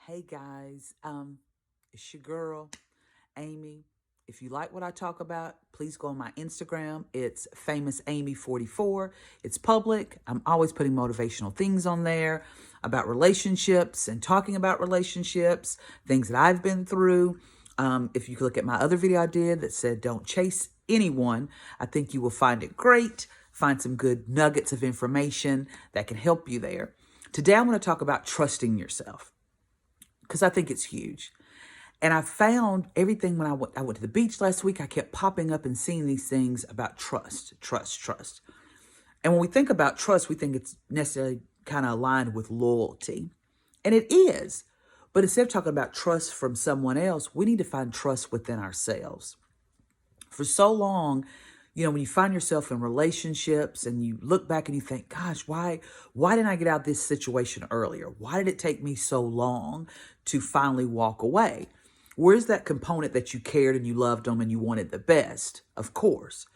Hey guys, it's your girl, Amy. If you like what I talk about, please go on my Instagram. It's famous Amy44. It's public. I'm always putting motivational things on there about relationships and talking about relationships, things that I've been through. If you could look at my other video I did that said don't chase anyone, I think you will find it great. Find some good nuggets of information that can help you there. Today, I'm going to talk about trusting yourself because I think it's huge. And I found everything when I went to the beach last week, I kept popping up and seeing these things about trust, trust, trust. And when we think about trust, we think it's necessarily kind of aligned with loyalty. And it is. But instead of talking about trust from someone else, we need to find trust within ourselves. For so long, when you find yourself in relationships and you look back and you think, gosh, why didn't I get out of this situation earlier? Why did it take me so long to finally walk away? Where's that component that you cared and you loved them and you wanted the best? Of course.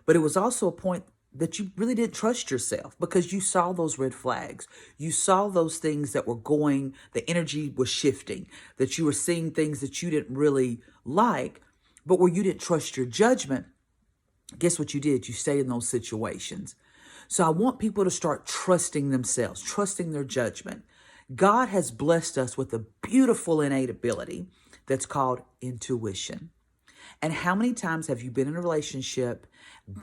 But it was also a point that you really didn't trust yourself because you saw those red flags. You saw those things that were going, the energy was shifting, that you were seeing things that you didn't really like, but where you didn't trust your judgment. Guess what you did? You stayed in those situations. So I want people to start trusting themselves, trusting their judgment. God has blessed us with a beautiful innate ability that's called intuition. And how many times have you been in a relationship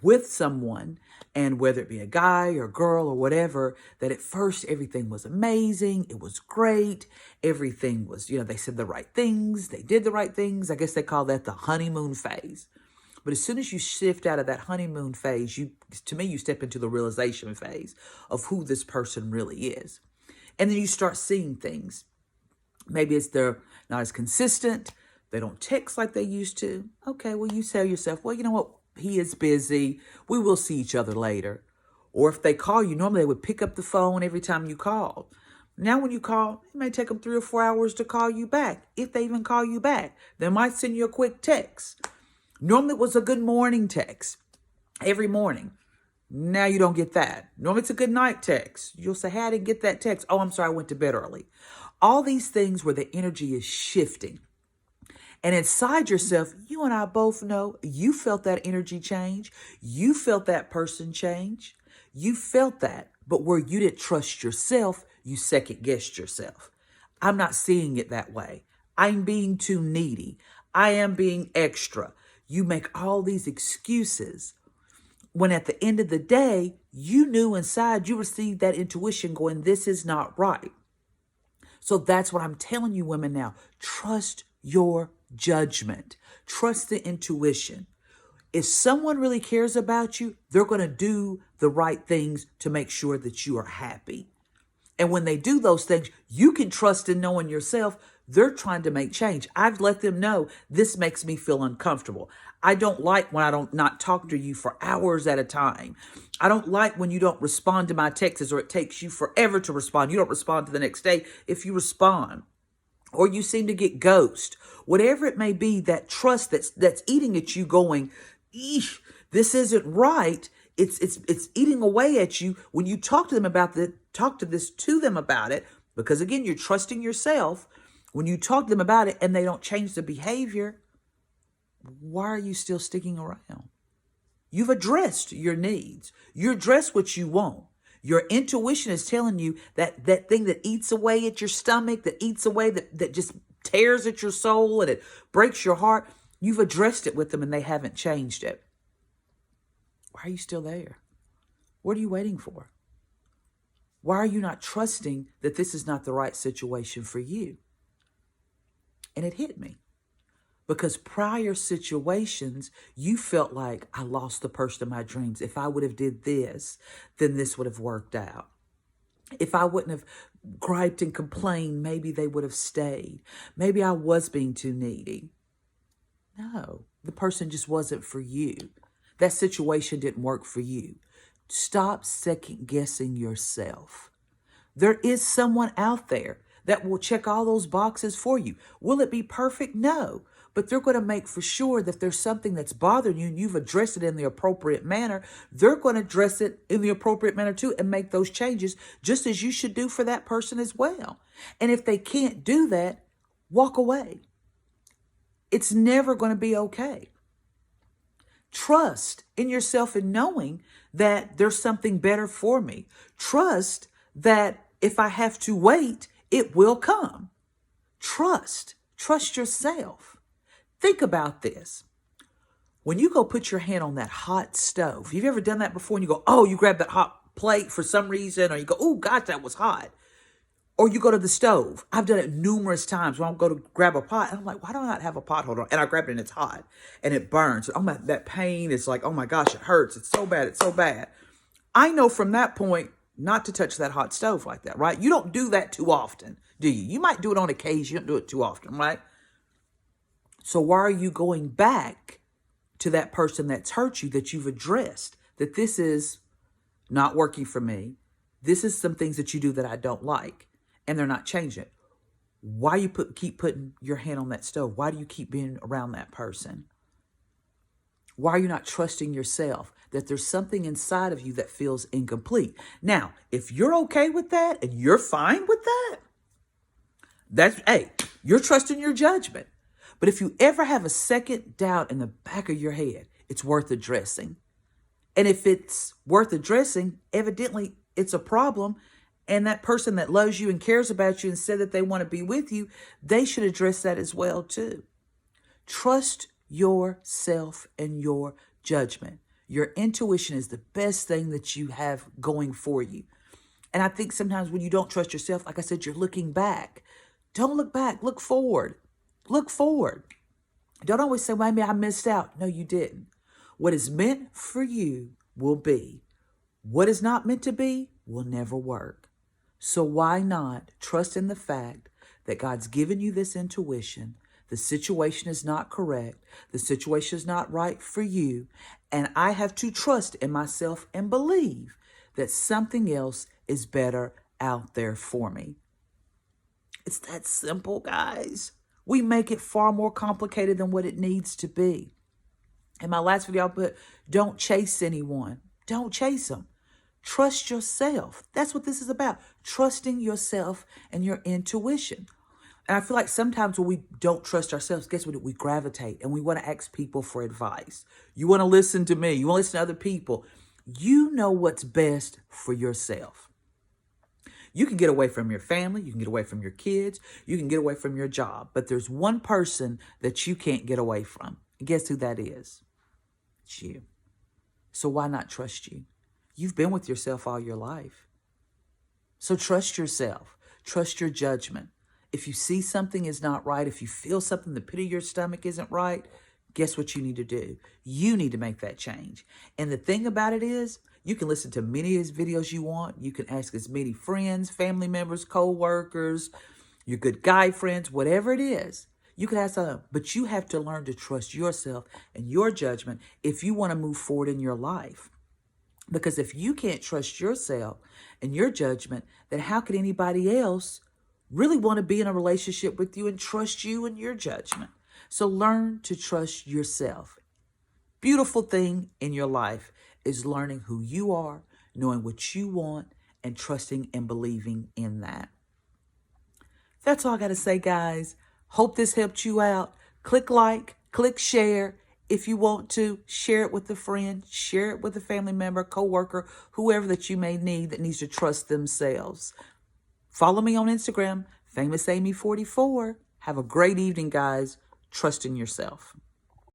with someone, and whether it be a guy or girl or whatever, that at first everything was amazing, it was great, everything was, they said the right things, they did the right things. I guess they call that the honeymoon phase. But as soon as you shift out of that honeymoon phase, you step into the realization phase of who this person really is. And then you start seeing things. Maybe they're not as consistent. They don't text like they used to. Okay, well, you tell yourself, well, you know what? He is busy. We will see each other later. Or if they call you, normally they would pick up the phone every time you called. Now when you call, it may take them 3 or 4 hours to call you back. If they even call you back, they might send you a quick text. Normally it was a good morning text every morning. Now you don't get that. Normally it's a good night text. You'll say, hey, I didn't get that text. Oh, I'm sorry, I went to bed early. All these things where the energy is shifting. And inside yourself, you and I both know you felt that energy change. You felt that person change. You felt that. But where you didn't trust yourself, you second guessed yourself. I'm not seeing it that way. I'm being too needy. I am being extra. You make all these excuses when at the end of the day, you knew inside, you received that intuition going, this is not right. So that's what I'm telling you women now. Trust your judgment. Trust the intuition. If someone really cares about you, they're going to do the right things to make sure that you are happy. And when they do those things, you can trust in knowing yourself they're trying to make change. I've let them know this makes me feel uncomfortable. I don't like when I don't not talk to you for hours at a time. I don't like when you don't respond to my texts or it takes you forever to respond. You don't respond to the next day if you respond. Or you seem to get ghost. Whatever it may be, that trust that's eating at you going, eesh, this isn't right. It's eating away at you when you talk to them about to them about it, because again, you're trusting yourself. When you talk to them about it and they don't change the behavior, why are you still sticking around? You've addressed your needs. You addressed what you want. Your intuition is telling you that thing that eats away at your stomach, that eats away, that just tears at your soul and it breaks your heart. You've addressed it with them and they haven't changed it. Why are you still there? What are you waiting for? Why are you not trusting that this is not the right situation for you? And it hit me because prior situations, you felt like I lost the person of my dreams. If I would have did this, then this would have worked out. If I wouldn't have griped and complained, maybe they would have stayed. Maybe I was being too needy. No, the person just wasn't for you. That situation didn't work for you. Stop second guessing yourself. There is someone out there that will check all those boxes for you. Will it be perfect? No. But they're going to make for sure that if there's something that's bothering you and you've addressed it in the appropriate manner, they're going to address it in the appropriate manner too and make those changes just as you should do for that person as well. And if they can't do that, walk away. It's never going to be okay. Trust in yourself and knowing that there's something better for me. Trust that if I have to wait, it will come. Trust yourself. Think about this. When you go put your hand on that hot stove, you've ever done that before and you go, oh, you grab that hot plate for some reason, or you go, oh, gosh, that was hot. Or you go to the stove. I've done it numerous times when I'll go to grab a pot and I'm like, why do I not have a pot holder? And I grab it and it's hot and it burns. Oh my, that pain is like, oh my gosh, it hurts. It's so bad. It's so bad. I know from that point not to touch that hot stove like that, right? You don't do that too often, do you? You might do it on occasion. You don't do it too often, right? So why are you going back to that person that's hurt you, that you've addressed, that this is not working for me? This is some things that you do that I don't like, and they're not changing. Why you keep putting your hand on that stove? Why do you keep being around that person? Why are you not trusting yourself that there's something inside of you that feels incomplete? Now, if you're okay with that and you're fine with that, hey, you're trusting your judgment. But if you ever have a second doubt in the back of your head, it's worth addressing. And if it's worth addressing, evidently it's a problem. And that person that loves you and cares about you and said that they want to be with you, they should address that as well too. Trust yourself and your judgment. Your intuition is the best thing that you have going for you. And I think sometimes when you don't trust yourself, like I said, you're looking back. Don't look back. Look forward. Look forward. Don't always say, maybe I missed out. No, you didn't. What is meant for you will be. What is not meant to be will never work. So why not trust in the fact that God's given you this intuition? The situation is not correct. The situation is not right for you. And I have to trust in myself and believe that something else is better out there for me. It's that simple, guys. We make it far more complicated than what it needs to be. In my last video, I put, don't chase anyone. Don't chase them. Trust yourself. That's what this is about. Trusting yourself and your intuition. And I feel like sometimes when we don't trust ourselves, guess what? We gravitate and we want to ask people for advice. You want to listen to me. You want to listen to other people. You know what's best for yourself. You can get away from your family. You can get away from your kids. You can get away from your job. But there's one person that you can't get away from. And guess who that is? It's you. So why not trust you? You've been with yourself all your life. So trust yourself. Trust your judgment. If you see something is not right, if you feel something, the pit of your stomach isn't right, guess what you need to do? You need to make that change. And the thing about it is, you can listen to many of his videos you want. You can ask as many friends, family members, co-workers, your good guy friends, whatever it is. You can ask them, but you have to learn to trust yourself and your judgment if you want to move forward in your life. Because if you can't trust yourself and your judgment, then how could anybody else really want to be in a relationship with you and trust you and your judgment? So learn to trust yourself. Beautiful thing in your life is learning who you are, knowing what you want, and trusting and believing in that. That's all I got to say, guys. Hope this helped you out. Click like, click share. If you want to, share it with a friend, share it with a family member, coworker, whoever that you may need that needs to trust themselves. Follow me on Instagram, FamousAmy44. Have a great evening, guys. Trust in yourself.